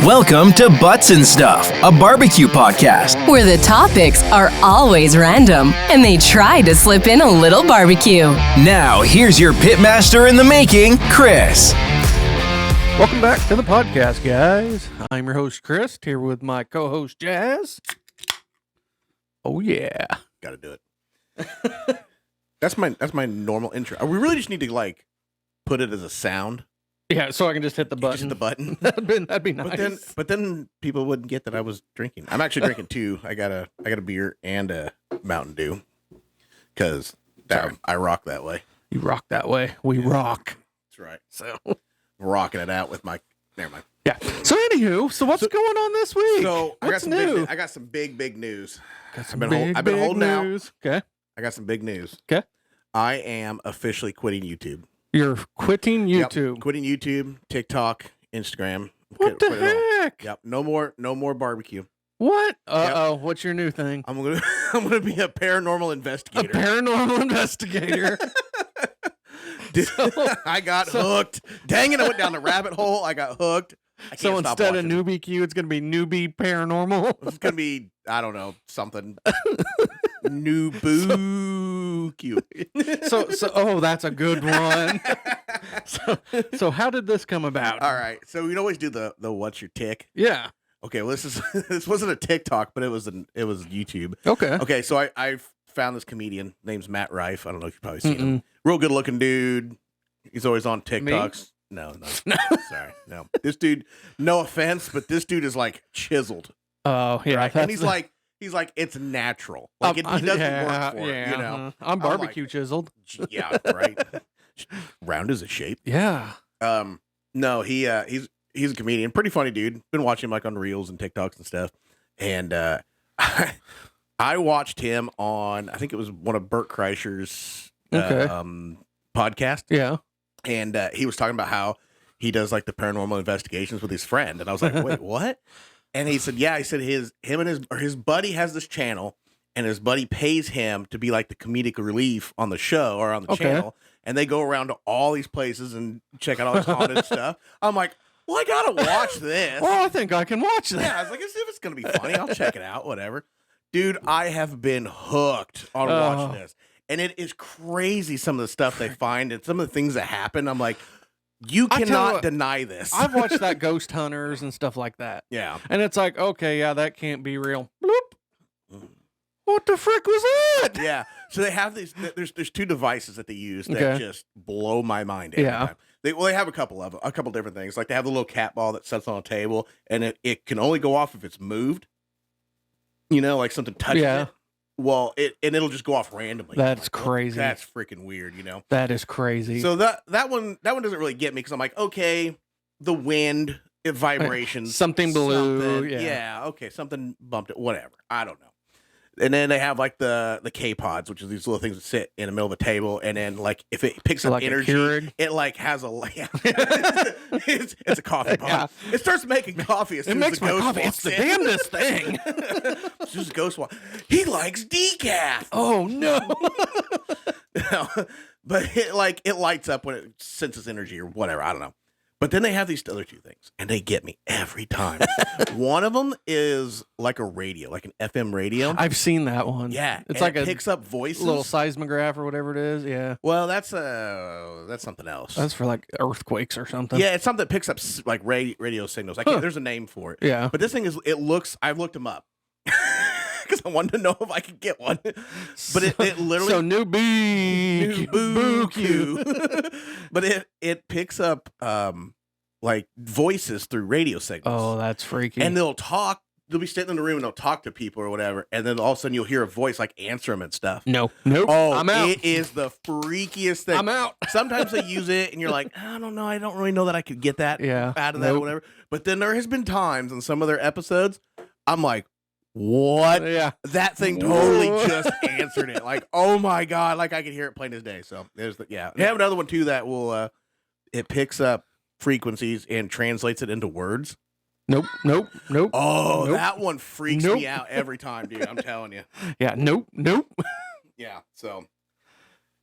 Welcome to Butts and Stuff, a barbecue podcast. Where the topics are always random and they try to slip in a little barbecue. Now, here's your pitmaster in the making, Chris. Welcome back to the podcast, guys. I'm your host, Chris, here with my co-host, Jazz. Oh, yeah. Gotta do it. That's my normal intro. We really just need to, put it as a sound. Yeah, so I can just hit the button. Just hit the button. That'd be nice. But then people wouldn't get that I was drinking. I'm actually drinking two. I got a beer and a Mountain Dew. Because I rock that way. You rock that way. We rock. That's right. So rocking it out with my... Never mind. Yeah. So anywho, what's going on this week? So what's new? I got some big news. I've been holding news. Out. Okay. I got some big news. Okay. I am officially quitting YouTube. You're quitting YouTube. Yep. Quitting YouTube, TikTok, Instagram. What the heck? Yep. No more barbecue. What? Uh-oh. Yep. What's your new thing? I'm gonna be a paranormal investigator. A paranormal investigator. Dude, I got hooked. Dang it, I went down the rabbit hole. I got hooked. So instead of newbie Q, it's gonna be newbie paranormal. It's gonna be, I don't know, something. New boo Q. So oh, that's a good one. So how did this come about? All right. So we'd always do the what's your tick? Yeah. Okay, well this wasn't a TikTok, but it was YouTube. Okay. Okay, so I found this comedian name's Matt Rife. I don't know if you've probably seen him. Real good looking dude. He's always on TikToks. Me? No. Sorry. No. This dude, no offense, but this dude is like chiseled. Oh, yeah. Right? And he's like it's natural. Like he doesn't work for it, you know. I'm barbecue chiseled. Yeah, right. Round as a shape. Yeah. No, he's a comedian, pretty funny dude. Been watching him on Reels and TikToks and stuff. And I watched him on, I think it was one of Bert Kreischer's podcast. Yeah. And he was talking about how he does the paranormal investigations with his friend. And I was like, wait, what? And he said, yeah, he said his buddy has this channel, and his buddy pays him to be like the comedic relief on the show or on the channel. And they go around to all these places and check out all this haunted stuff. I'm like, well, I gotta watch this. Well, I think I can watch that. Yeah, I was like, if it's gonna be funny, I'll check it out, whatever. Dude, I have been hooked on watching this. And it is crazy, some of the stuff they find and some of the things that happen. I'm like, you cannot deny this. I've watched that Ghost Hunters and stuff like that. Yeah. And it's like, okay, yeah, that can't be real. Bloop. What the frick was that? Yeah. So they have these, there's two devices that they use that just blow my mind every time. They have a couple different things. Like they have the little cat ball that sits on a table, and it can only go off if it's moved. You know, like something touches it. Well, it'll just go off randomly. That's crazy. That's freaking weird, you know. That is crazy. So that one doesn't really get me because I'm like, okay, the wind, vibrations, something blew. Yeah, okay, something bumped it, whatever. I don't know. And then they have the K-pods, which is these little things that sit in the middle of a table, and then if it picks up energy, it has a it's a coffee pod. Yeah. It starts making coffee as soon as the ghost walks in. It's the damnedest thing. As soon as the ghost walks, he likes decaf. Oh no! No, but it lights up when it senses energy or whatever. I don't know. But then they have these other two things, and they get me every time. One of them is like a radio, like an FM radio. I've seen that one. Yeah, it's like it picks up voices, little seismograph or whatever it is. Yeah. Well, that's something else. That's for earthquakes or something. Yeah, it's something that picks up radio signals. There's a name for it. Yeah. But this thing I've looked them up. Because I wanted to know if I could get one. But it literally... So new boo Q. But it picks up voices through radio signals. Oh, that's freaky. And they'll be sitting in the room and they'll talk to people or whatever. And then all of a sudden you'll hear a voice answer them and stuff. Nope. Oh, I'm out. It is the freakiest thing. I'm out. Sometimes they use it and you're like, I don't know. I don't really know that I could get that out of that or whatever. But then there has been times in some of their episodes, I'm like, what? Yeah. That thing totally just answered it. Oh my God. I could hear it plain as day. So there's They have another one too that will, it picks up frequencies and translates it into words. Nope. Oh, that one freaks me out every time, dude. I'm telling you. Yeah. Nope. Yeah. So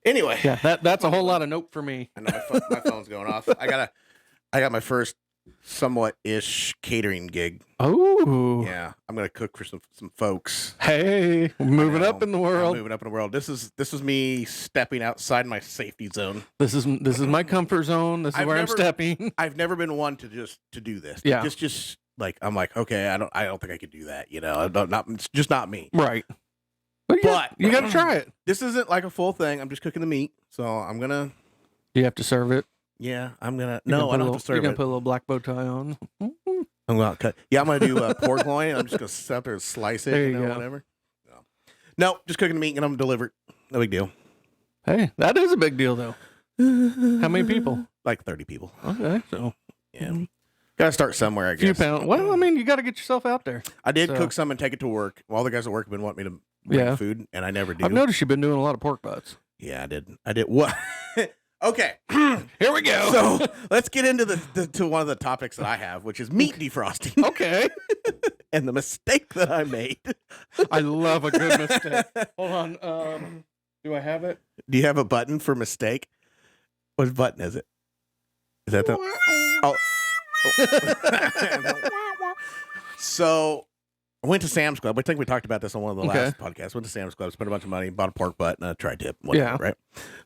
anyway. Yeah. That's a whole lot of nope for me. I know my phone's going off. I got my first somewhat ish catering gig. Oh, Yeah, I'm gonna cook for some folks. hey, moving up in the world. Moving up in the world. This is me stepping outside my safety zone. This is my comfort zone. This is where I'm stepping. I've never been one to do this. Yeah, just like I'm like, okay, I don't think I could do that. You know, it's just not me. Right. But you got to try it. This isn't like a full thing. I'm just cooking the meat, so I'm gonna. You have to serve it. Yeah, I'm gonna. No, I don't have to serve it. You're gonna put a little black bow tie on. I'm gonna cut. Yeah, I'm gonna do pork loin. I'm just gonna sit out there and slice it. There you go. Whatever. No, just cooking the meat and I'm gonna deliver it. No big deal. Hey, that is a big deal, though. How many people? Like 30 people. Okay, so yeah, gotta start somewhere. I guess. Few pounds. Well, I mean, you got to get yourself out there. I did cook some and take it to work. All the guys at work have been wanting me to bring food, and I never do. I've noticed you've been doing a lot of pork butts. Yeah, I did. What? Okay, here we go. So let's get into to one of the topics that I have, which is meat defrosting. Okay. And the mistake that I made. I love a good mistake. Hold on. Do I have it? Do you have a button for mistake? What button is it? Is that the? Oh. So I went to Sam's Club. I think we talked about this on one of the last podcasts. Went to Sam's Club, spent a bunch of money, bought a pork butt and a tri-tip. Right?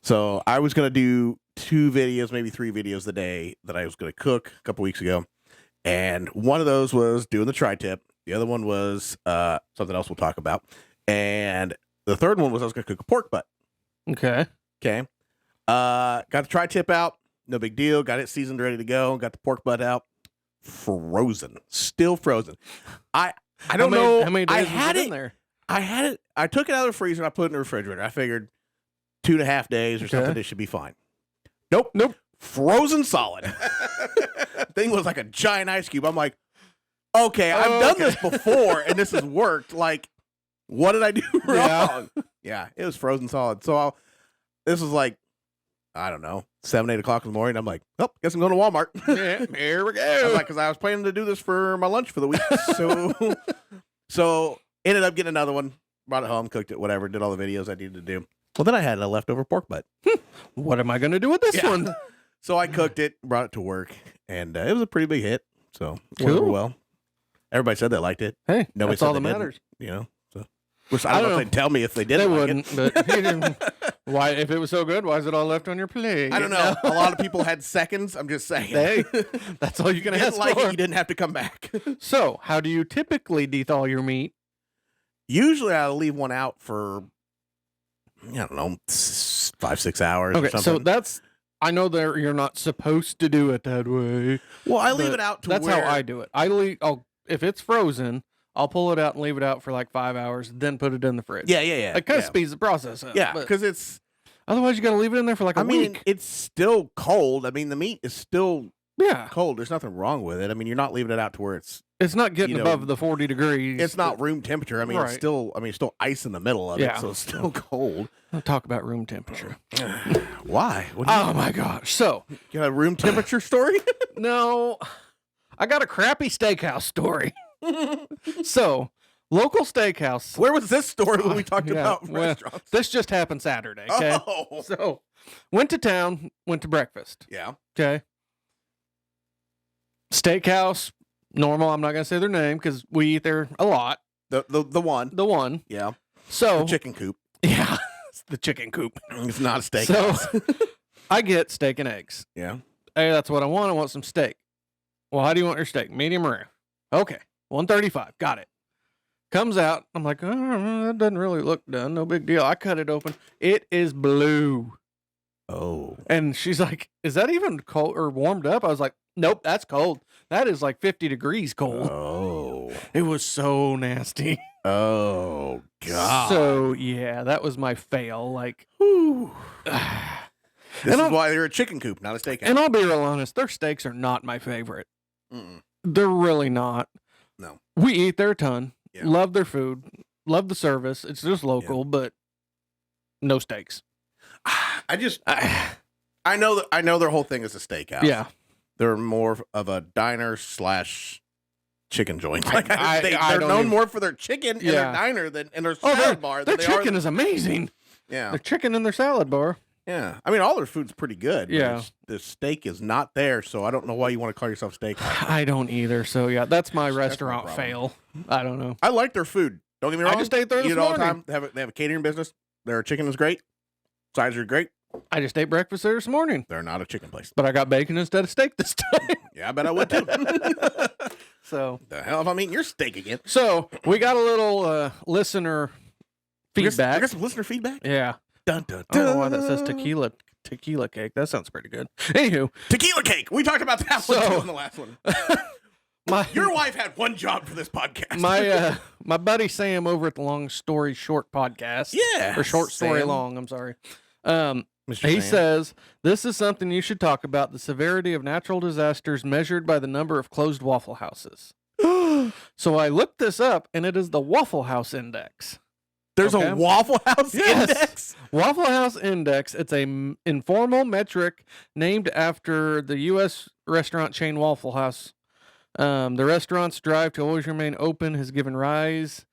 So I was going to do 2 videos, maybe 3 videos a day that I was going to cook a couple weeks ago. And one of those was doing the tri-tip. The other one was something else we'll talk about. And the third one was I was going to cook a pork butt. Okay. Got the tri-tip out. No big deal. Got it seasoned, ready to go. Got the pork butt out. Frozen. Still frozen. I don't know. How many days was it in there? I had it. I took it out of the freezer and I put it in the refrigerator. I figured 2.5 days or something, it should be fine. Nope. Frozen solid. Thing was like a giant ice cube. I'm like, okay, I've done this before and this has worked. Like, what did I do wrong? Yeah, it was frozen solid. So this was like, I don't know, 7, 8 o'clock in the morning. I'm like, oh, guess I'm going to Walmart. Yeah, here we go. Because I was planning to do this for my lunch for the week. So ended up getting another one, brought it home, cooked it, whatever, did all the videos I needed to do. Well, then I had a leftover pork butt. What am I going to do with this one? So I cooked it, brought it to work, and it was a pretty big hit. So it went over well. Everybody said they liked it. Hey, nobody that's said all that they matters. Didn't, you know. So, which I don't know if they'd tell me if they didn't. They wouldn't. But why? If it was so good, why is it all left on your plate? I don't know. A lot of people had seconds. I'm just saying. Hey, that's all you can ask for. It, you didn't have to come back. So, how do you typically dethaw your meat? Usually, I'll leave one out for, I don't know, 5-6 hours. Okay, or something. so that's. I know that you're not supposed to do it that way. Well, I leave it out to. That's how I do it. If it's frozen, I'll pull it out and leave it out for like 5 hours, then put it in the fridge. Yeah. It kind of speeds the process up. Yeah, because it's. Otherwise, you got to leave it in there for like a week. I mean, it's still cold. I mean, the meat is still cold. There's nothing wrong with it. I mean, you're not leaving it out to where it's not getting above the 40 degrees. It's not room temperature. I mean, it's still ice in the middle of it, so it's still cold. Don't talk about room temperature. Why? Oh my gosh! So you got a room temperature story? No, I got a crappy steakhouse story. So. Local steakhouse. Where was this story when we talked about restaurants? This just happened Saturday. Okay. Oh. So, went to town, went to breakfast. Yeah. Okay. Steakhouse, normal. I'm not gonna say their name because we eat there a lot. The one. The one. Yeah. So the chicken coop. Yeah. It's the chicken coop. It's not a steakhouse. So I get steak and eggs. Yeah. Hey, that's what I want. I want some steak. Well, how do you want your steak? Medium rare. Okay. $135. Got it. Comes out. I'm like, oh, that doesn't really look done. No big deal. I cut it open. It is blue. Oh. And she's like, is that even cold or warmed up? I was like, nope, that's cold. That is like 50 degrees cold. Oh. It was so nasty. Oh, God. So, yeah, that was my fail. Like, whew. This is why they're a chicken coop, not a steakhouse. And I'll be real honest, their steaks are not my favorite. Mm-mm. They're really not. No. We eat there a ton. Yeah. Love their food. Love the service. It's just local, but no steaks. I know their whole thing is a steakhouse. Yeah. They're more of a diner / chicken joint. Like they're known more for their chicken in their diner than in their salad bar. Their chicken is amazing. Yeah. Their chicken in their salad bar. Yeah. I mean, all their food's pretty good. But Yeah. the steak is not there, so I don't know why you want to call yourself steak. I don't either. So yeah, that's my my restaurant problem. fail. I don't know. I like their food. Don't get me wrong. I just ate there Eat this it all the morning. time. They have a catering business. Their chicken is great. Sides are great. I just ate breakfast there this morning, They're not a chicken place. but I got bacon instead of steak this time. Yeah, I bet I would too. So The hell if I'm eating your steak again? we got a little listener I feedback. got some listener feedback. Yeah. Dun, dun, I don't know why dun. that says tequila cake. That sounds pretty good. Anywho, Tequila cake. We talked about that one too in the last one. Your wife had one job for this podcast. my buddy Sam over at the Long Story Short podcast. Yeah, Or Short Story Sam. Long, I'm sorry. Mr. He Sam. says, this is something you should talk about, the severity of natural disasters measured by the number of closed Waffle Houses. So I looked this up, and it is the Waffle House Index. There's Okay. a Waffle House Yes. index. Waffle House Index. It's a informal metric named after the U.S. restaurant chain Waffle House. The restaurant's drive to always remain open has given rise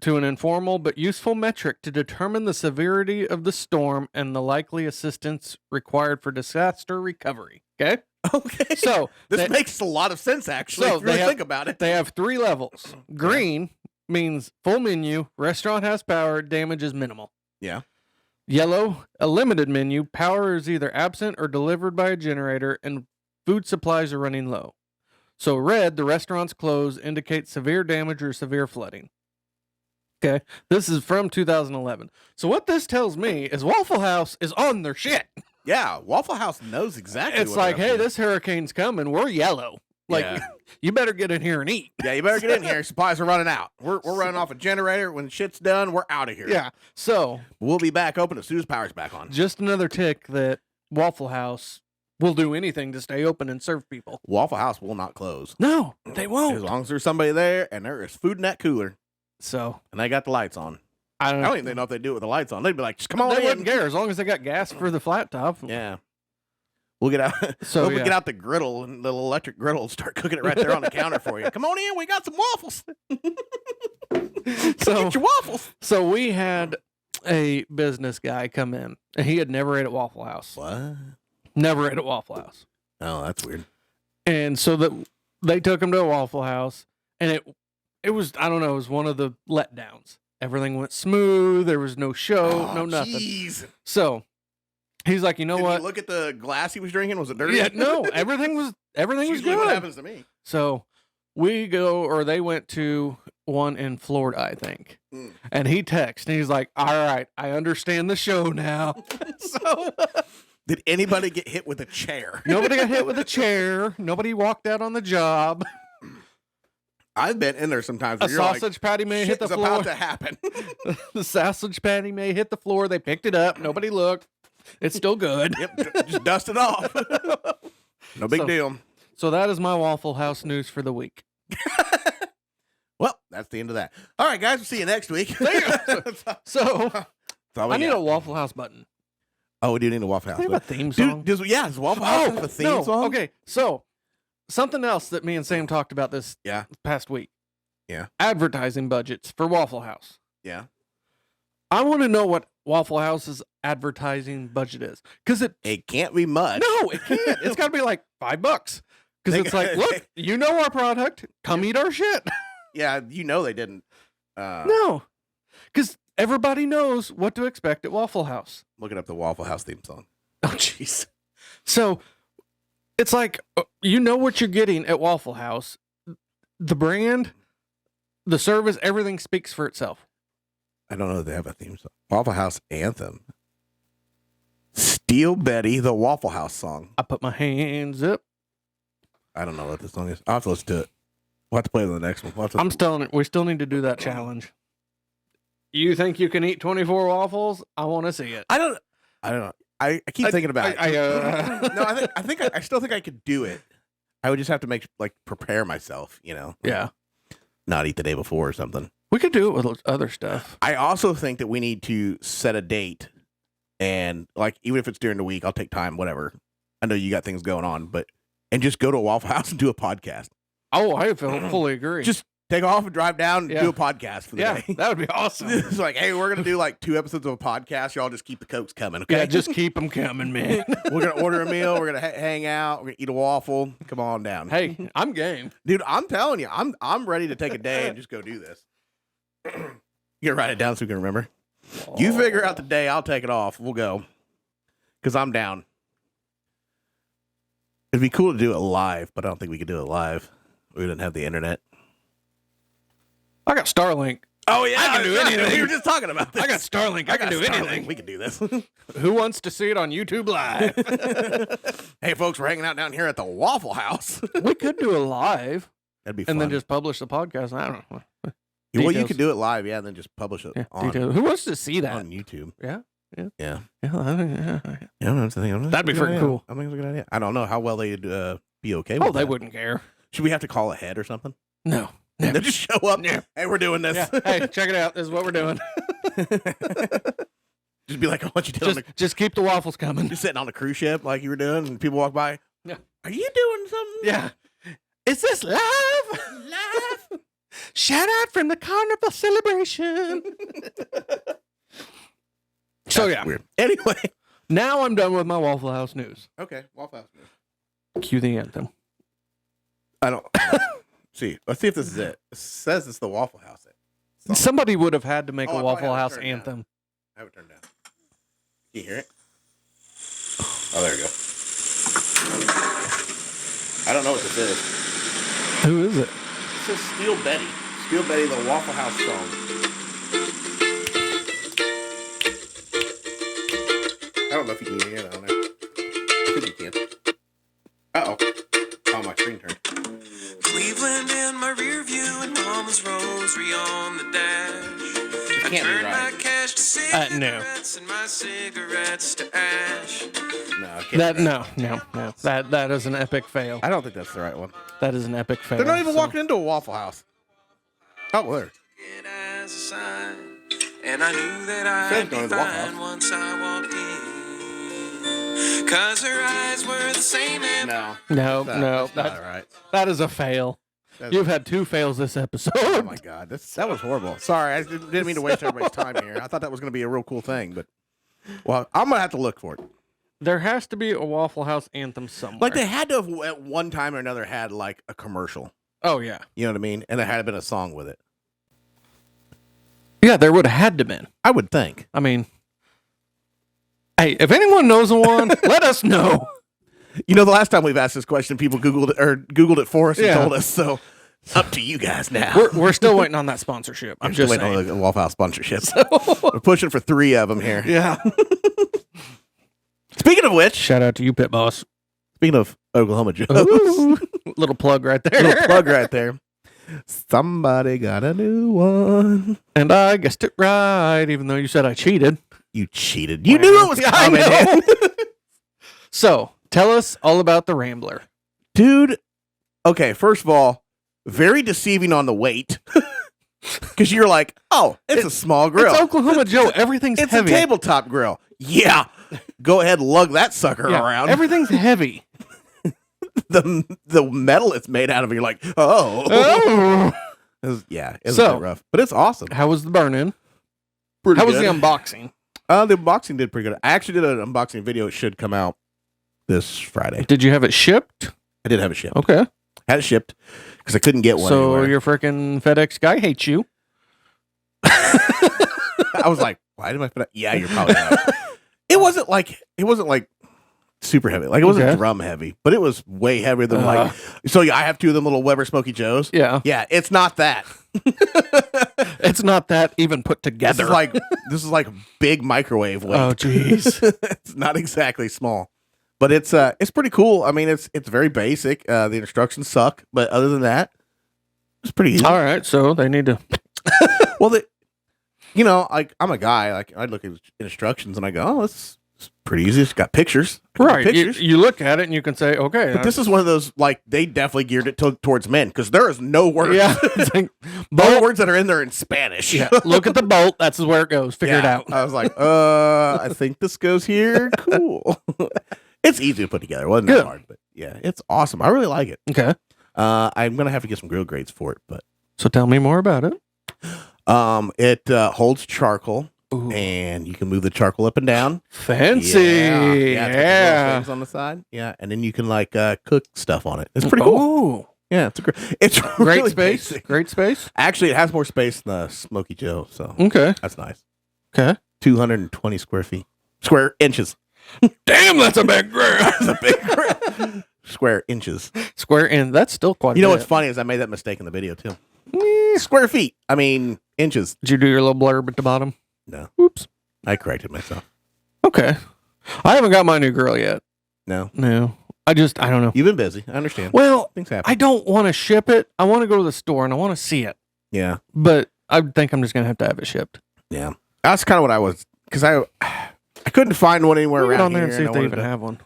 to an informal but useful metric to determine the severity of the storm and the likely assistance required for disaster recovery. Okay? Okay. So This makes a lot of sense, actually, So if you really they have- think about it. they have 3 levels. Green means full menu, restaurant has power, damage is minimal. Yeah. Yellow, a limited menu, power is either absent or delivered by a generator, and food supplies are running low. So red, the restaurant's closed, indicates severe damage or severe flooding. Okay, this is from 2011. So what this tells me is Waffle House is on their shit. Yeah, Waffle House knows exactly It's what like, they're hey, up to. this hurricane's coming. We're yellow. Like, Yeah. you better get in here and eat. Yeah, you better get in here. Supplies are running out. We're running off a generator. When shit's done, we're out of here. Yeah. So We'll be back open as soon as power's back on. just another tick that Waffle House will do anything to stay open and serve people. Waffle House will not close. No, they As won't. long as there's somebody there and there is food in that cooler So and they got the lights on. I I don't don't even know if they do it with the lights on. They'd be like, just come on They in. wouldn't care as long as they got gas for the flat top. Yeah. We'll get out. So, we'll yeah. get out the griddle and the electric griddle and start cooking it right there on the counter for you. Come on in. We got some waffles. So Get your waffles. so we had a business guy come in, and he had never ate at Waffle House. What? Never ate at Waffle House. Oh, that's weird. And so that they took him to a Waffle House, and it was, I don't know, it was one of the letdowns. Everything went smooth. There was no show, no nothing. Jeez. So he's like, you know Did what? you look at the glass he was drinking? Was it dirty? Yeah, no, everything was Usually good. what happens to me. So they went to one in Florida, I think. Mm. And he texted, and he's like, all right, I understand the show now. So Did anybody get hit with a chair? nobody got hit with a chair. Nobody walked out on the job. I've been in there sometimes. A Where you're like, sausage patty may hit the shit's floor. about to happen. The sausage patty may hit the floor. They picked it up. Nobody looked. It's still good. Yep, just dust it off. No big So- deal. So that is my Waffle House news for the week. Well, that's the end of that. All right, guys. We'll see you next week. So all we I need got. a Waffle House button. Oh, we do need a Waffle House. Do you have a but- theme song? Does Waffle House have a theme no. song? Okay, so something else that me and Sam talked about this Yeah. past week. Yeah. Advertising budgets for Waffle House. Yeah. I want to know what Waffle House's advertising budget is. Because It can't be much. no, it can't. It's got to be like $5. Because They- it's like, look, you know our product. Come eat our shit. Yeah, you know they didn't. No. Because everybody knows what to expect at Waffle House. Looking up the Waffle House theme song. Oh, jeez. So it's like, you know what you're getting at Waffle House. The brand, the service, everything speaks for itself. I don't know if they have a theme song. Waffle House Anthem. Steel Betty, the Waffle House song. I put my hands up. I don't know what this song is. I'll have to listen to it. We'll have to play it on the next one. We'll have to- I'm telling it, we still need to do that challenge. You think you can eat 24 waffles? I want to see it. I don't know. I keep thinking about it. No, I still think I could do it. I would just have to prepare myself, Yeah. Not eat the day before or something. We could do it with other stuff. I also think that we need to set a date and even if it's during the week, I'll take time, whatever. I know you got things going on, and just go to a Waffle House and do a podcast. Oh, I fully agree. Just Take off and drive down and do a podcast for the day. That would be awesome. It's like, hey, we're gonna do like 2 episodes of a podcast. Y'all just keep the Cokes coming, okay? Yeah, just keep them coming, man. We're gonna order a meal. We're gonna hang out. We're gonna eat a waffle. Come on down. Hey, I'm game, dude. I'm telling you, I'm ready to take a day and just go do this. You gotta write it down so we can remember. You figure out the day. I'll take it off. We'll go because I'm down. It'd be cool to do it live, but I don't think we could do it live. We didn't have the internet. I got Starlink. Oh, yeah. I can do anything. We were just talking about this. I got Starlink. I can do Starlink. anything. We can do this. Who wants to see it on YouTube Live? Hey, folks, we're hanging out down here at the Waffle House. We could do it live. That'd be fun. And then just publish the podcast. I don't know. Well, you could do it live, and then just publish it on Who wants to see that? on YouTube. Yeah. Yeah. That'd be freaking cool. I think it's a good idea. I don't know how well they'd be okay with Oh, that. they wouldn't care. Should we have to call ahead or something? No. And then just show up. Yeah. Hey, we're doing this. Yeah. Hey, check it out. This is what we're doing. Just be like, I want you to just keep the waffles coming. You're sitting on a cruise ship like you were doing, and people walk by. Yeah. Are you doing something? Yeah. Is this live? Live? Shout out from the carnival celebration. So, yeah. Weird. Anyway. Now I'm done with my Waffle House news. Okay. Waffle House news. Cue the anthem. I don't. See. Let's see if this is it. It says it's the Waffle House. Somebody would have had to make I a Waffle probably have it House turned anthem. down. I have it turned down. Can you hear it? Oh, there you go. I don't know what this is. Who is it? It says Steel Betty. Steel Betty, the Waffle House song. I don't know if you can hear it on there. I think you can. Uh-oh. Oh, my screen turned. Cleveland in my rear view and Mama's rosary on the dash. It can't be right. My cash to cigarettes and my cigarettes to ash. No, it can't be right. No. That is an epic fail. I don't think that's the right one. That is an epic fail. They're not even walking into a Waffle House. Oh, there. It as a sign, and I knew that Says I'd going be to the Waffle fine House. once I walked in. 'Cause her eyes were the same. No. No. That's not right. That is a fail. You've had 2 fails this episode. Oh my God, that was horrible. Sorry, I didn't mean to waste everybody's time here. I thought that was going to be a real cool thing, but well, I'm gonna have to look for it. There has to be a Waffle House anthem somewhere. Like they had to have at one time or another had like a commercial. Oh yeah. You know what I mean? And there had been a song with it. Yeah, there would have had to been. I would think. I mean, hey, if anyone knows of one, let us know. You know, the last time we've asked this question, people Googled it for us and Yeah. told us. So it's up to you guys now. We're still waiting on that sponsorship. I'm just waiting saying. on the Waffle House sponsorship. We're pushing for 3 of them here. Yeah. Speaking of which, Shout out to you, Pit Boss. speaking of Oklahoma Joe's, Ooh. Little plug right there. little plug right there. Somebody got a new one. And I guessed it right, even though you said I cheated. You cheated. You knew it was coming. I know. So, tell us all about the Rambler. Dude. Okay, first of all, very deceiving on the weight. Because you're like, oh, it's a small grill. It's Oklahoma Joe. Everything's It's heavy. a tabletop grill. Yeah. Go ahead and lug that sucker Yeah, around. everything's heavy. the metal it's made out of, you're like, oh. Oh. It's a bit rough. But it's awesome. How was the burn-in? Pretty How was good. the unboxing? The unboxing did pretty good. I actually did an unboxing video. It should come out this Friday. Did you have it shipped? I did have it shipped. Okay. Had it shipped because I couldn't get one So anywhere. your freaking FedEx guy hates you. I was like, why did my FedEx? Yeah, you're probably right. It wasn't like super heavy. Like it wasn't Okay. drum heavy, but it was way heavier than like. So yeah, I have 2 of them little Weber Smoky Joes. Yeah. Yeah, it's not that. It's not that even put together. This is like big microwave weight. Oh, jeez. It's not exactly small, but it's pretty cool. I mean, it's very basic. The instructions suck, but other than that, it's pretty easy. All right. So they need to. Well, like I'm a guy. Like I look at instructions and I go, oh, it's pretty easy. It's got pictures. Right. Pictures. You look at it and you can say, okay. But this is one of those, like, they definitely geared it towards men because there is no words. Yeah. It's like, No words that are in there in Spanish. yeah. Look at the bolt. That's where it goes. Figure it Yeah. out. I was like, I think this goes here. Cool. It's easy to put together. It wasn't that Good. hard, but yeah, it's awesome. I really like it. Okay. I'm going to have to get some grill grades for it, but So tell me more about it. It holds charcoal, Ooh. and you can move the charcoal up and down. Fancy. Yeah. It's got the little things on the side. Yeah, and then you can like cook stuff on it. It's pretty cool. Oh, Yeah, it's great really space. basic. Great space. Actually, it has more space than the Smoky Joe, so Okay. that's nice. Okay. 220 square inches. Damn, that's a big grill. That's a big square inches. Square in. That's still quite. You know a what's bit. funny is I made that mistake in the video too. Square feet. I mean inches. Did you do your little blurb at the bottom? No, Oops. I corrected myself. Okay. I haven't got my new girl yet. No, No. I don't know. you've been busy. I understand. Well, Things happen. I don't want to ship it. I want to go to the store and I want to see it. Yeah, But I think I'm just going to have it shipped. yeah. That's kind of what I was because I couldn't find one anywhere We'll get around on there here. and see if I they wanted even to- have one.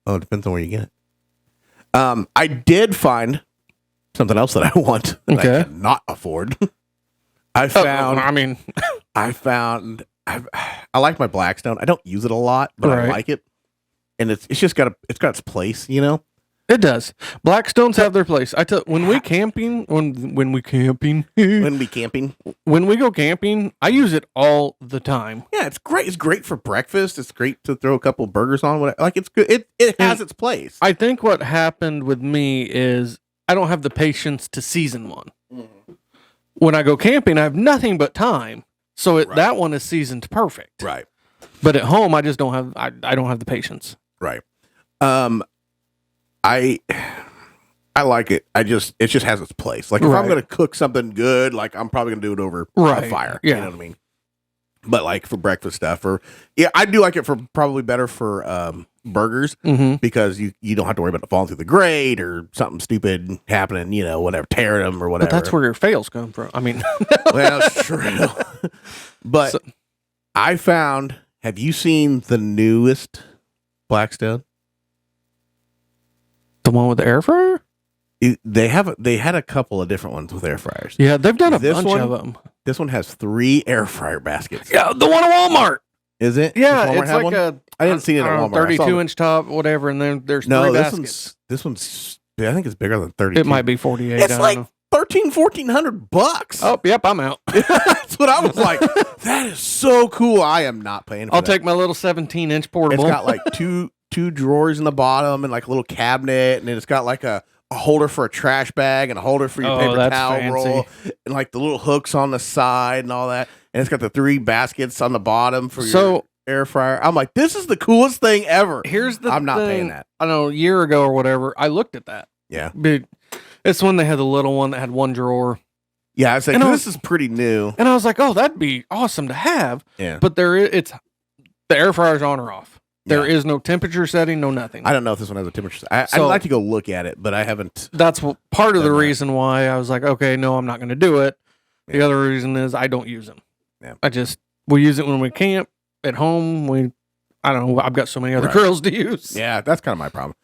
Oh, it depends on where you get it. I did find something else that I want that Okay. I cannot afford. I found. I mean, I like my Blackstone. I don't use it a lot, but I Right. like it, and it's just got its place, you know. it does. Blackstones have their place. I tell when we camping, when we camping, When we camping, when we go camping, I use it all the time. yeah, it's great. It's great for breakfast. It's great to throw a couple burgers on. Whatever. Like it's good. It has its place. I think what happened with me is I don't have the patience to season one. When I go camping, I have nothing but time, so that one is seasoned perfect. Right. But at home, I just don't have. I don't have the patience. Right. I like it. It just has its place. Like if I'm Right. gonna cook something good, like I'm probably gonna do it over a Right. fire. Yeah. You know what I mean? But like for breakfast stuff, or yeah, I do like it for probably better for burgers Mm-hmm. because you don't have to worry about it falling through the grate or something stupid happening. You know, whatever, tearing them or whatever. But that's where your fails come from. I mean, well, it's true. But So- I found. Have you seen the newest Blackstone? the one with the air fryer. They had a couple of different ones with air fryers. Yeah, they've done a This bunch one? of them. This one has 3 air fryer baskets. Yeah, the one at Walmart. Is it? Yeah, Does Walmart it's have like one? a. I didn't see it at don't know, Walmart. I saw 32 it. inch top, whatever, and then there's No, 3 this baskets. one's. I think it's bigger than 32. It might be 48. It's I like don't 1,400 bucks. know. Oh, yep, I'm out. That's what I was like. That is so cool. I am not paying. For I'll that. take my little 17-inch portable. It's got like two drawers in the bottom and like a little cabinet, and then it's got like a holder for a trash bag and a holder for your Oh, paper that's towel fancy. roll, and like the little hooks on the side and all that. And it's got the 3 baskets on the bottom for your So air fryer. I'm like, this is the coolest thing ever. here's the. I'm not thing. paying that. I don't know, a year ago or whatever. I looked at that. Yeah, But it's when they had the little one that had one drawer, yeah. I was like, And I this is pretty new. and I was like, "Oh, that'd be awesome to have." Yeah, But it's the air fryer's on or off. There Yeah. is no temperature setting, no nothing. I don't know if this one has a temperature. I'd So- like to go look at it, but I haven't. That's part of the Done that. reason why I was like, okay, no, I'm not going to do it. The other reason is I don't use them. Yeah. We use it when we camp at home. I don't know. I've got so many other Right. girls to use. Yeah, that's kind of my problem.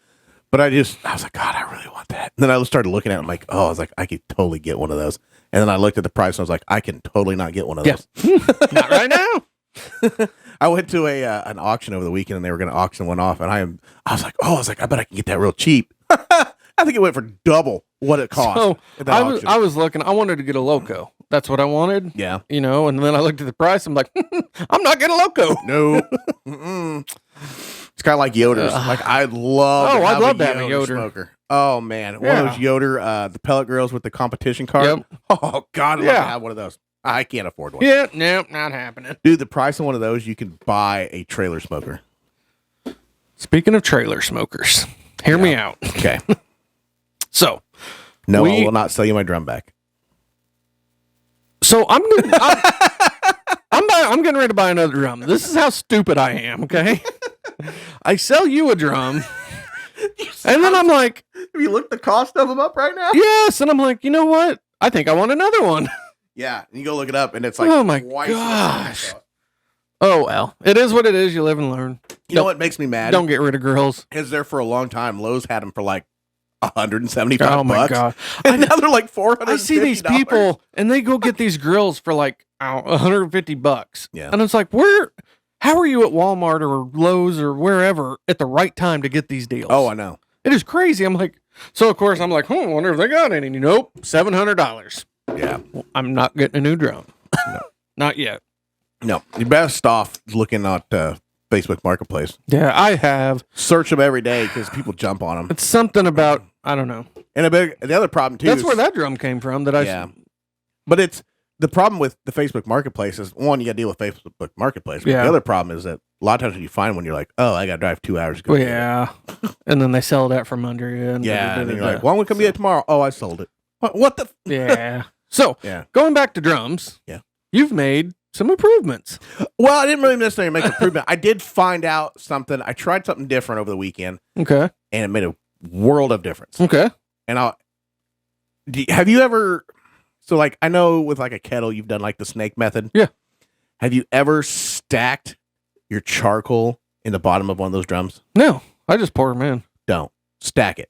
But I was like, God, I really want that. And then I started looking at it. I'm like, oh, I was like, I could totally get one of those. And then I looked at the price and I was like, I can totally not get one of Yeah. those. Not right now. I went to an auction over the weekend and they were going to auction one off. And I was like, I bet I can get that real cheap. I think it went for double what it cost. So at that auction. I was looking. I wanted to get a Loco. That's what I wanted. Yeah. And then I looked at the price. I'm like, I'm not getting a Loco. No. Mm-mm. It's kind of like Yoder's. Like I'd love. Oh, to I'd have love a to have a Yoder Yoder. smoker. Oh man, one Yeah. of those Yoder, the pellet grills with the competition card. Yep. Oh God, I'd love to Yeah. have one of those. I can't afford one. Yeah, no, not happening. Dude, the price of one of those, you can buy a trailer smoker. Speaking of trailer smokers, hear me out. Okay. So, No, I We- will not sell you my drum back. So I'm getting ready to buy another drum. This is how stupid I am. Okay, I sell you a drum, and then I'm like, Have you looked the cost of them up right now? yes, and I'm like, you know what? I think I want another one. Yeah, and you go look it up, and it's like, Oh, my twice as gosh. much. Oh well, it is what it is. You live and learn. You know what makes me mad? Don't get rid of girls. Is there for a long time. Lowe's had them for like $175. Oh my god! And now they're like $400. I see these people and they go get these grills for like $150. Yeah. And it's like, how are you at Walmart or Lowe's or wherever at the right time to get these deals? Oh, I know. It is crazy. I'm like, so of course I'm like, I wonder if they got any. Nope, $700. Yeah. Well, I'm not getting a new drum. No, not yet. No. You're best off looking at Facebook Marketplace. Yeah, I have. Search them every day because people jump on them. It's something about, I don't know. And the other problem too. That's where that drum came from. Yeah. But it's the problem with the Facebook Marketplace is one, you got to deal with Facebook Marketplace. But Yeah. The other problem is that a lot of times when you find one, you're like, oh, I got to drive 2 hours to go. Well, get it. yeah. And then they sell it out from under you. And Yeah. And you're like, well, I'm going to come get it tomorrow. Oh, I sold it. What the? Yeah. So, Yeah. going back to drums. Yeah. You've made some improvements. Well, I didn't really necessarily make improvement. I did find out something. I tried something different over the weekend, Okay. and it made a world of difference. Okay. And have you ever? So, like, I know with like a kettle, you've done like the snake method. Yeah. Have you ever stacked your charcoal in the bottom of one of those drums? No, I just pour them in. Don't stack it.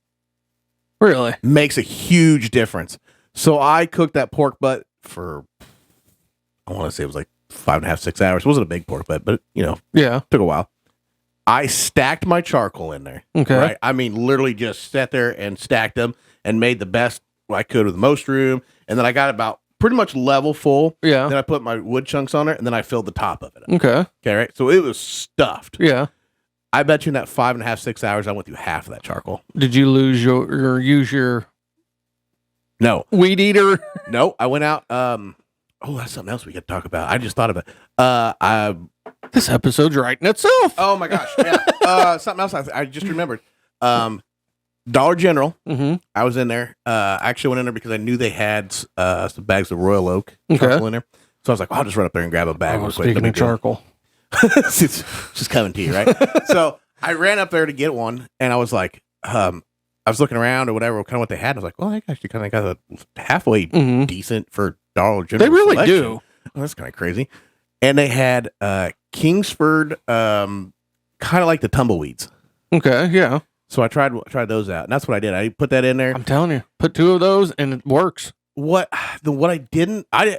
Really? Makes a huge difference. So I cooked that pork butt for, I want to say it was like 5.5, 6 hours. It wasn't a big pork butt, but Yeah. took a while. I stacked my charcoal in there. Okay. Right? I mean, literally just sat there and stacked them and made the best I could with the most room. And then I got about pretty much level full. Yeah. Then I put my wood chunks on it, and then I filled the top of it up. Okay. Okay, right? So it was stuffed. Yeah. I bet you in that 5.5, 6 hours, I went through half of that charcoal. Did you lose your use your No. weed eater? No, I went out. That's something else we could talk about. I just thought of it. This episode's writing itself. Oh my gosh. Yeah. Something else I just remembered. Dollar General. Mm-hmm. I was in there. I actually went in there because I knew they had some bags of Royal Oak Okay. charcoal in there. So I was like, I'll just run up there and grab a bag. Oh, real quick. speaking of charcoal. it's just coming to you, right? So I ran up there to get one, and I was like, I was looking around or whatever, kind of what they had. I was like, well, they actually kind of got a halfway Mhm. decent for Dollar General. They really selection. do. Oh, that's kind of crazy. And they had Kingsford, kind of like the tumbleweeds. Okay. Yeah. So I tried those out, and that's what I did. I put that in there. I'm telling you, put 2 of those and it works. What I didn't, I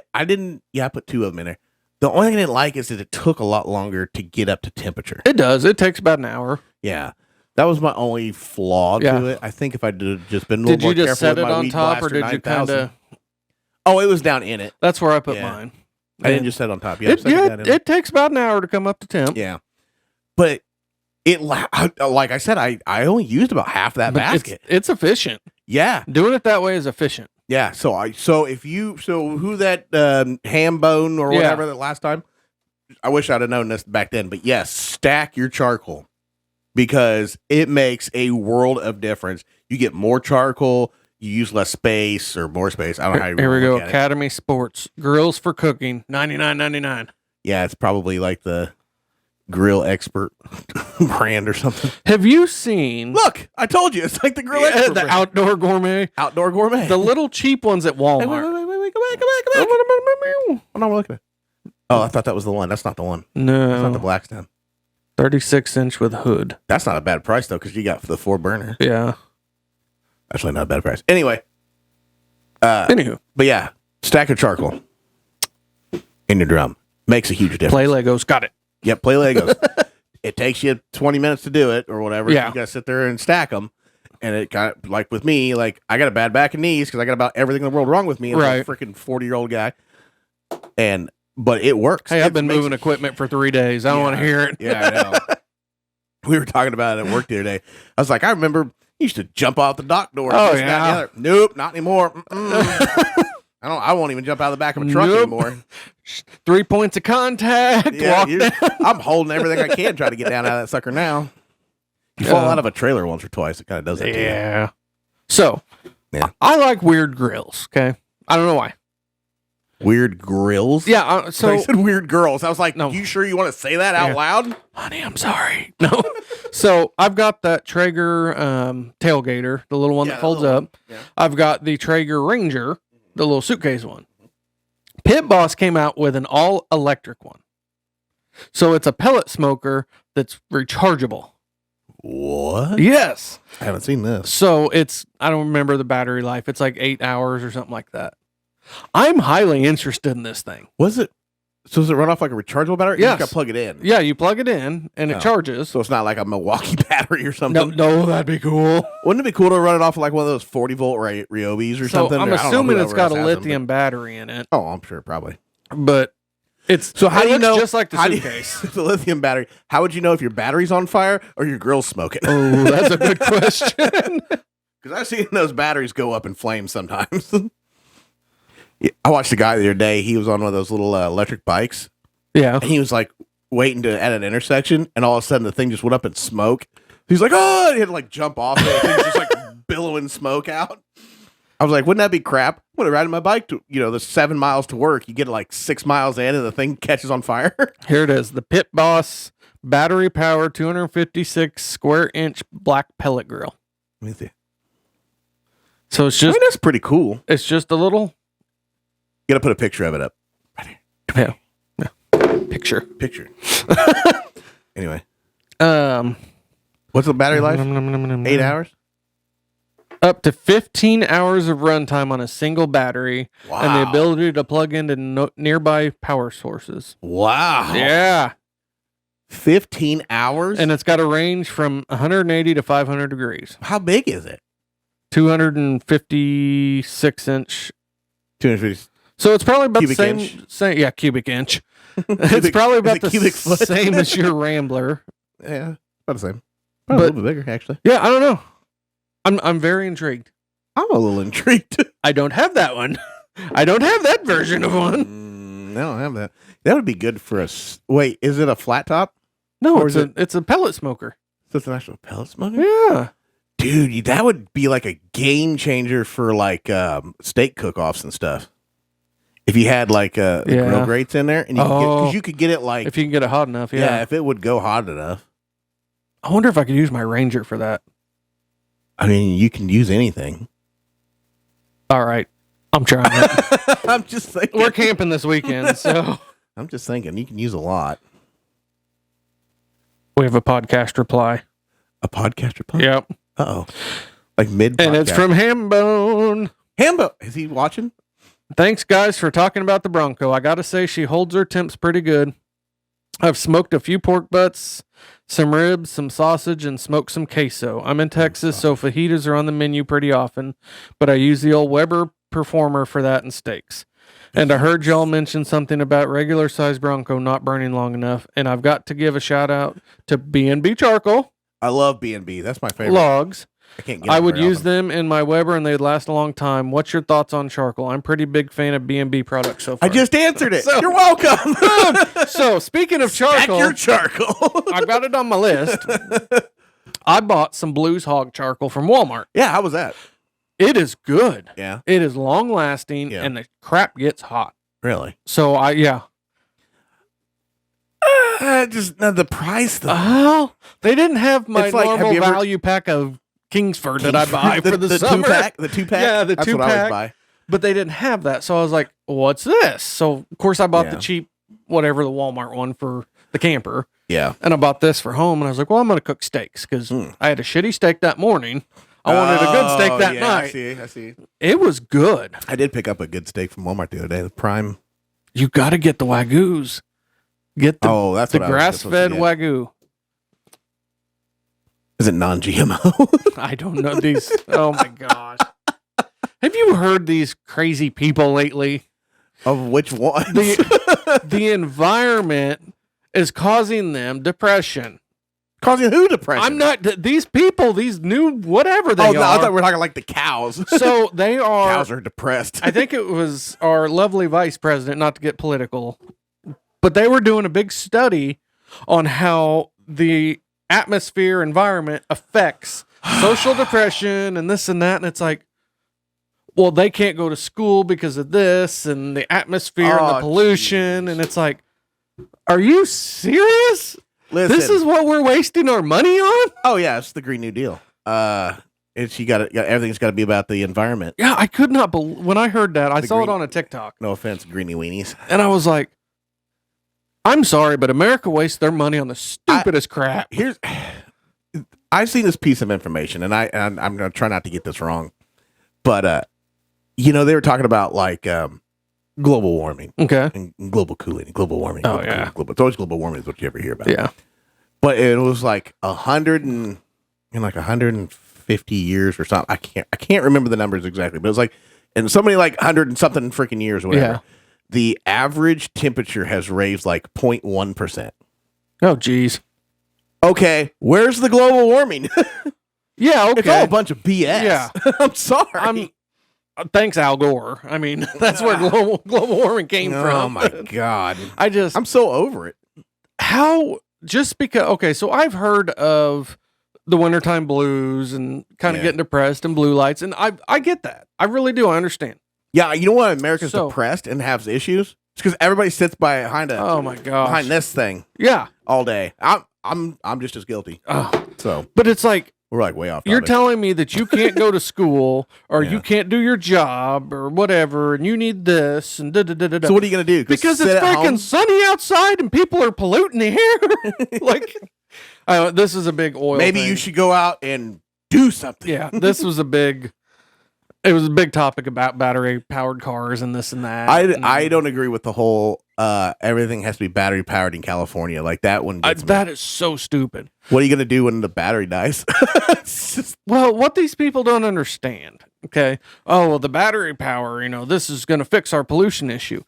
put 2 of them in there. The only thing I didn't like is that it took a lot longer to get up to temperature. It does. It takes about an hour. Yeah. That was my only flaw Yeah. to it. I think if I'd just been a little Did more you just careful set with it my on Weed top, or Blaster did you kind 9000. of? Oh, it was down in it. That's where I put Yeah. mine. I didn't just set it on top. Yeah, It, it takes about an hour to come up to temp. yeah. But like I said, I only used about half that But basket. It's efficient. Yeah. Doing it that way is efficient. Yeah. So who that ham bone or Yeah. whatever that last time, I wish I'd have known this back then. But yes, stack your charcoal because it makes a world of difference. You get more charcoal, you use less space or more space. I don't know how you Here we go. look at it. Academy Sports grills for cooking, $99.99. Yeah, it's probably like the Grill Expert brand or something. Have you seen Look, I told you, it's like the Grill Yeah, Expert the brand. outdoor gourmet, Outdoor Gourmet. the little cheap ones at Hey, wait, Walmart? wait, come back. Oh, no, we're looking at. Oh, I thought that was the one. That's not the one. That's not the No, Blackstone. 36-inch with hood. That's not a bad price though, because you got the 4 burner. Yeah. Actually, not a bad price. Anyway, Anywho, but yeah, stack of charcoal in your drum makes a huge difference. play Legos. Got it. Yep, play Legos. It takes you 20 minutes to do it or whatever. Yeah. You got to sit there and stack them. And it kind of, like with me, like I got a bad back and knees because I got about everything in the world wrong with me as Right. a freaking 40-year-old guy. But it works. Hey, It I've been makes moving a- equipment for 3 days. I don't want to hear it. Yeah, I know. We were talking about it at work the other day. I was like, I remember you used to jump out the dock door. Oh, this, that, and the yeah. other. Nope, not anymore. I won't even jump out of the back of a truck Nope. anymore. 3 points of contact. Yeah, walk down. I'm holding everything I can try to get down out of that sucker now. You fall out of a trailer once or twice, it kind of does that to you. Yeah. So, Yeah. I like weird grills. Okay. I don't know why. Weird grills? Yeah. So I So, said weird girls. I was like, No. you sure you want to say that out Yeah. loud? honey, I'm sorry. No. So, I've got that Traeger tailgater, the little one Yeah, that folds the little up. one. Yeah. I've got the Traeger Ranger, the little suitcase one. Pit Boss came out with an all electric one. So, it's a pellet smoker that's rechargeable. What? Yes. I haven't seen this. So I don't remember the battery life. It's like 8 hours or something like that. I'm highly interested in this thing. Was it So does it run off like a rechargeable battery? Yes. You just got to plug it in. Yeah, you plug it in and it charges. So it's not like a Milwaukee battery or something. No, that'd be cool. Wouldn't it be cool to run it off like one of those 40-volt Ryobis or something? I'm Or I don't know assuming who it's got a else has them, lithium battery in it, but- Oh, I'm sure, probably. but it's So how it do you looks know? just like the how do you- suitcase. the lithium battery. How would you know if your battery's on fire or your grill's smoking? Oh, that's a good question. Because I've seen those batteries go up in flames sometimes. Yeah, I watched a guy the other day. He was on one of those little electric bikes, Yeah. and he was like waiting at an intersection, and all of a sudden the thing just went up in smoke. He's like, "Oh!" And he had to like jump off it. The thing's just like billowing smoke out. I was like, "Wouldn't that be crap?" I'm gonna ride my bike to the 7 miles to work. You get like 6 miles in, and the thing catches on fire. Here it is. The Pit Boss battery powered 256 square inch black pellet grill. Let me see. So it's I just mean, that's pretty cool. it's just a little You gotta put a picture of it up. yeah. Picture. Picture. Anyway, Um what's the battery life? 8 hours. Up to 15 hours of runtime on a single battery and the ability to plug into nearby power sources. Wow. Yeah. 15 hours? And it's got a range from 180 to 500 degrees. How big is it? 256 inch. 250. So it's probably about Cubic the inch? same. Yeah, cubic inch. It's Cubic- probably is about it the cubic foot? same as your Rambler. Yeah, about the same. Probably a little bit bigger, actually. Yeah, I don't know. I'm very intrigued. I'm a little intrigued. I don't have that one. I don't have that version of one. I don't have that. That would be good for us. Wait, is it a flat top? No, Or it's is it's a pellet smoker. So it's an actual pellet smoker? Yeah. Dude, that would be like a game changer for like steak cook-offs and stuff. If you had like the Yeah. grill grates in there, and you could get it like If you can get it hot enough, yeah, yeah. if it would go hot enough. I wonder if I could use my Ranger for that. I mean, you can use anything. All right. I'm trying it. I'm just thinking. We're camping this weekend, so I'm just thinking you can use a lot. we have a podcast reply. A podcast reply? Yep. Uh-oh. Like mid And it's from Hambone. Hambo. Is he watching? Thanks, guys, for talking about the Bronco. I got to say, she holds her temps pretty good. I've smoked a few pork butts, some ribs, some sausage, and smoked some queso. I'm in Texas, so fajitas are on the menu pretty often, but I use the old Weber Performer for that and steaks. And I heard y'all mention something about regular size Bronco not burning long enough, and I've got to give a shout out to B&B Charcoal I love B&B. That's my favorite. logs. I can't get I them would very use often. them in my Weber, and they'd last a long time. What's your thoughts on charcoal? I'm pretty big fan of B&B products so far. I just answered it. So- You're welcome. So speaking of Back charcoal, your charcoal. I got it on my list. I bought some Blues Hog charcoal from Walmart. Yeah, how was that? It is good. Yeah, It is long lasting, Yeah. and the crap gets hot. really. So Just the price though. Oh, they didn't have my It's like, have normal you ever- value pack of Kingsford that I buy for the summer. The 2-pack. Yeah, the That's what I 2-pack. always buy. But they didn't have that. So I was like, what's this? So, of course, I bought Yeah. the cheap, whatever, the Walmart one for the camper. Yeah. And I bought this for home. And I was like, well, I'm going to cook steaks because I had a shitty steak that morning. I wanted a good steak that yeah, night. I see. It was good. I did pick up a good steak from Walmart the other day. The prime. You got to get the Wagyus. Get the, That's the what I was grass fed supposed to get. Wagyu. Is it non-GMO? I don't know these. Oh my gosh. Have you heard these crazy people lately? Of which one? The environment is causing them depression. Causing who depression? I'm not these people, these new whatever they Oh, no, I are. thought we were talking like the cows. So they are. Cows are depressed. I think it was our lovely vice president, not to get political, but they were doing a big study on how the atmosphere environment affects social depression and this and that. And it's like, well, they can't go to school because of this and the atmosphere and the Oh, pollution. geez. And it's like, are you serious? Listen. This is what we're wasting our money on? Oh yeah, it's the Green New Deal. It's you got everything's got to be about the environment. Yeah, I could not believe when I heard that. I The saw it green- on a TikTok. No offense, greeny weenies. And I was like, I'm sorry, but America wastes their money on the stupidest crap. Here's I've seen this piece of information, and I'm gonna try not to get this wrong, but they were talking about like global warming Okay. and global cooling and global warming. Oh, global yeah. cooling, it's always global warming is what you ever hear about. Yeah. But it was like 150 years or something. I can't remember the numbers exactly, but it was like, and somebody like 100 and something freaking years or whatever. Yeah. The average temperature has raised like 0.1%. Oh, geez. Okay, where's the global warming? Yeah, okay. It's all a bunch of BS. Yeah. I'm sorry. Thanks, Al Gore. I mean, that's where global warming came from. Oh my God. I'm so over it. So I've heard of the wintertime blues and kind of getting depressed and blue lights, and I get that. I really do. I understand. Yeah, you know why America's depressed and has issues? It's because everybody sits behind behind this thing. Yeah. All day. I'm just as guilty. So, but it's like we're like way off. You're telling me that you can't go to school or you can't do your job or whatever, and you need this and da da da da da. So what are you gonna do? Because it's freaking sunny outside and people are polluting the air. Like, this is a big oil. Maybe thing. you should go out and do something. Yeah, this was a big. It was a big topic about battery powered cars and this and that. I don't agree with the whole everything has to be battery powered in California. Like that one. That is so stupid. What are you gonna do when the battery dies? Well, what these people don't understand. Okay. Oh, well, the battery power. This is going to fix our pollution issue.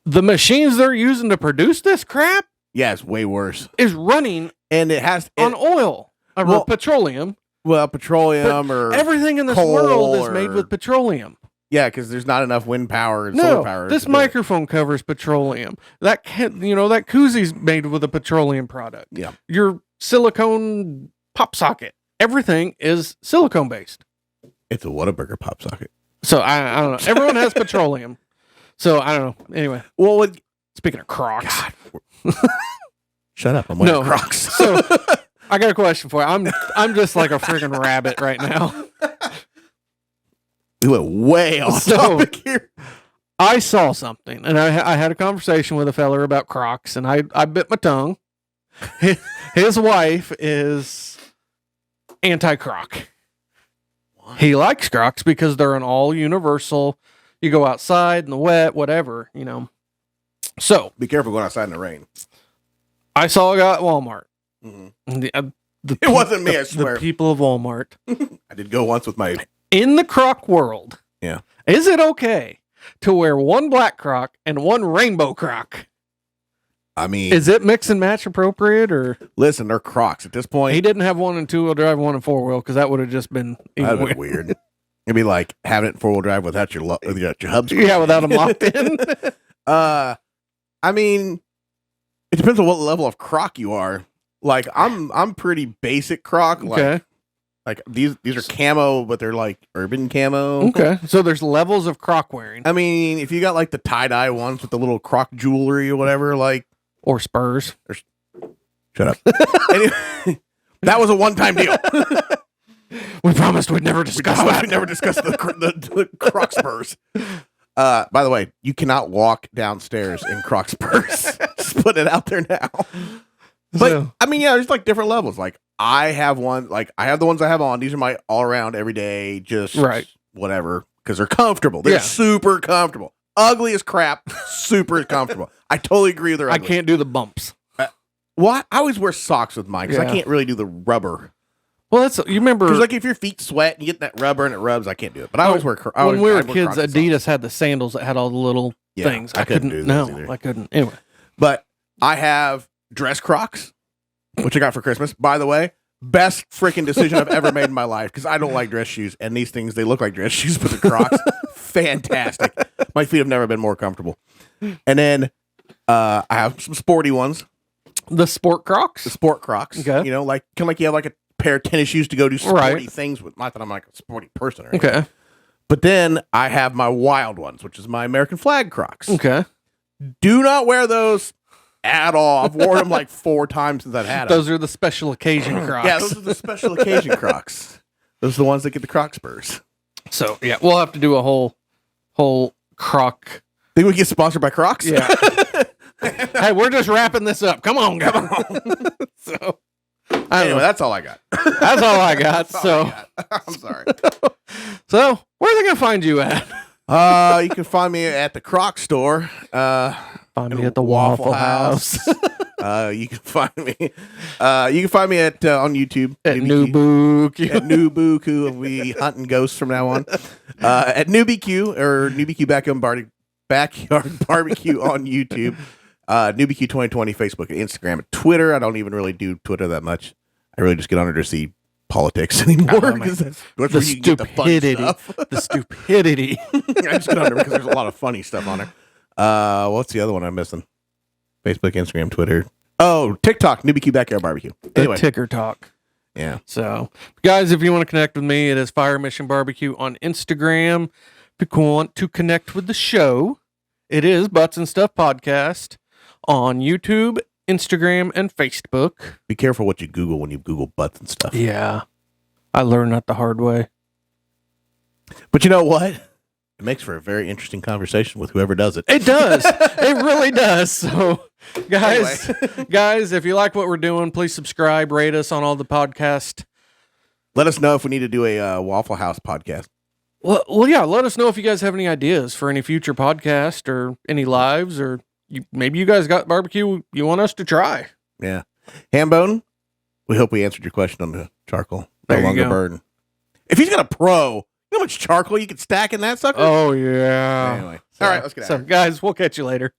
The machines they're using to produce this crap. Yeah, it's way worse. Is running and it has on oil or petroleum. Well, petroleum or everything in this world is made with petroleum. Yeah, because there's not enough wind power and solar power. This microphone covers petroleum. That that koozie's made with a petroleum product. Yeah, your silicone pop socket. Everything is silicone based. It's a Whataburger pop socket. So I don't know. Everyone has petroleum. So I don't know. Anyway, well, speaking of Crocs, shut up. I'm wearing Crocs. So. I got a question for you. I'm just like a freaking rabbit right now. We went way off topic here. I saw something, and I had a conversation with a feller about Crocs, and I bit my tongue. His wife is anti-Croc. He likes Crocs because they're an all universal. You go outside in the wet, whatever, So be careful going outside in the rain. I saw a guy at Walmart. Mm-hmm. It wasn't me, I swear. The people of Walmart. I did go once with my... In the Croc world, yeah, is it okay to wear one black Croc and one rainbow Croc? I mean... Is it mix and match appropriate, or... Listen, they're Crocs at this point. He didn't have one in two-wheel drive, one in four-wheel, because that would have just been... That would be weird. It'd be like having it in four-wheel drive without your hubs. Yeah, without them locked in. I mean, it depends on what level of Croc you are. Like I'm pretty basic Croc. Like these are camo, but they're like urban camo. Okay. So there's levels of Croc wearing. I mean, if you got like the tie-dye ones with the little Croc jewelry or whatever, like or spurs. Shut up. Anyway, that was a one-time deal. We promised we'd never discuss that. We'd never discuss the Croc spurs. By the way, you cannot walk downstairs in Croc spurs. Just put it out there now. But I mean, yeah, there's like different levels. Like I have one, like I have the ones I have on. These are my all around everyday, just whatever, because they're comfortable. They're super comfortable. Ugly as crap, super comfortable. I totally agree with her. I can't do the bumps. Well, I always wear socks with mine because I can't really do the rubber. Well, that's you remember because like if your feet sweat and you get that rubber and it rubs, I can't do it. But I always wear. When we were kids, Adidas had the sandals that had all the little things. I couldn't do those either. I couldn't. Anyway, but I have dress Crocs, which I got for Christmas. By the way, best freaking decision I've ever made in my life because I don't like dress shoes, and these things they look like dress shoes, but the Crocs, fantastic. My feet have never been more comfortable. And then I have some sporty ones. The sport Crocs. The sport Crocs. Okay. You know, like kind of like you have like a pair of tennis shoes to go do sporty things with. Not that I'm like a sporty person or anything. Okay. But then I have my wild ones, which is my American flag Crocs. Okay. Do not wear those at all. I've worn them like 4 times since I've had them. Those are the special occasion Crocs. Yeah, those are the special occasion Crocs. Those are the ones that get the Croc spurs. So yeah, we'll have to do a whole Croc. Think we get sponsored by Crocs? Yeah. Hey, we're just wrapping this up. Come on. So anyway, that's all I got. That's all I got. I'm sorry. So where are they gonna find you at? You can find me at the Croc store. Find me at the Waffle House. You can find me. You can find me at on YouTube At Nubuku. At Nubuku. We'll be hunting ghosts from now on. At NewBQ or NewBQ Backyard Barbecue on YouTube. NewBQ 2020 Facebook and Instagram and Twitter. I don't even really do Twitter that much. I really just get on there to see politics anymore because that's where The you can get the fun stupidity. stuff. The stupidity. I just get on there because there's a lot of funny stuff on there. What's the other one I'm missing? Facebook, Instagram, Twitter. Oh, TikTok, NewBQ Backyard Barbecue. Anyway, The ticker talk. yeah. So, guys, if you want to connect with me, it is Fire Mission Barbecue on Instagram. If you want to connect with the show, it is Butts and Stuff Podcast on YouTube, Instagram, and Facebook. Be careful what you Google when you Google butts and stuff. Yeah. I learned that the hard way. But you know what? It makes for a very interesting conversation with whoever does it. It does. It really does. So, guys, guys, if you like what we're doing, please subscribe, rate us on all the podcasts. Let us know if we need to do a Waffle House podcast. Well, yeah. Let us know if you guys have any ideas for any future podcast or any lives, or maybe you guys got barbecue you want us to try. Yeah. Hambone, we hope we answered your question on the charcoal. There No you longer go. burn. If he's got a pro, you know how much charcoal you could stack in that sucker? Oh, yeah. Anyway. All right, let's get out of So, here. guys, we'll catch you later.